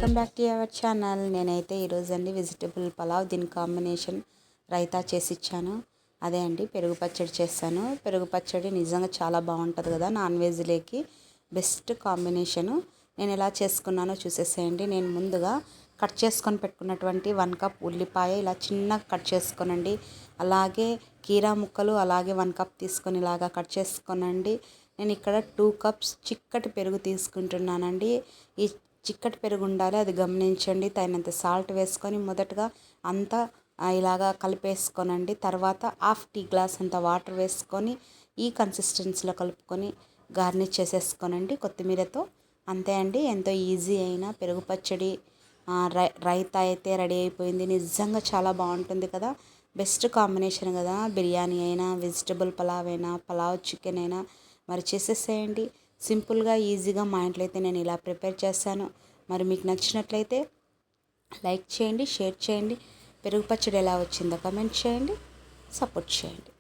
Welcome back to our channel. నేనైతే ఈరోజు అండి వెజిటబుల్ పలావ్ దీని కాంబినేషన్ రైతా చేసి ఇచ్చాను. అదే అండి పెరుగు పచ్చడి చేస్తాను. పెరుగు పచ్చడి నిజంగా చాలా బాగుంటుంది కదా, నాన్ వెజ్లోకి బెస్ట్ కాంబినేషను. నేను ఎలా చేసుకున్నానో చూసేసేయండి. నేను ముందుగా కట్ చేసుకొని పెట్టుకున్నటువంటి 1 కప్ ఉల్లిపాయ ఇలా చిన్నగా కట్ చేసుకోనండి. అలాగే కీరా ముక్కలు అలాగే 1 కప్ తీసుకొని ఇలాగా కట్ చేసుకోనండి. నేను ఇక్కడ 2 కప్స్ చిక్కటి పెరుగు తీసుకుంటున్నానండి. ఈ చిక్కటి పెరుగు ఉండాలి, అది గమనించండి. తగినంత సాల్ట్ వేసుకొని మొదటగా అంతా ఇలాగా కలిపేసుకోనండి. తర్వాత హాఫ్ టీ గ్లాస్ అంత వాటర్ వేసుకొని ఈ కన్సిస్టెన్సీలో కలుపుకొని గార్నిష్ చేసేసుకోనండి కొత్తిమీరతో. అంతే అండి, ఎంతో ఈజీ అయినా పెరుగు పచ్చడి రైతా అయితే రెడీ అయిపోయింది. నిజంగా చాలా బాగుంటుంది కదా, బెస్ట్ కాంబినేషన్ కదా. బిర్యానీ అయినా, వెజిటబుల్ పలావ్ అయినా, పలావ్ చికెన్ అయినా మరి చేసేసేయండి. సింపుల్గా ఈజీగా మా ఇంట్లో అయితే నేను ఇలా ప్రిపేర్ చేశాను. మరి మీకు నచ్చినట్లయితే లైక్ చేయండి, షేర్ చేయండి. పెరుగు పచ్చడి ఎలా వచ్చిందో కమెంట్ చేయండి, సపోర్ట్ చేయండి.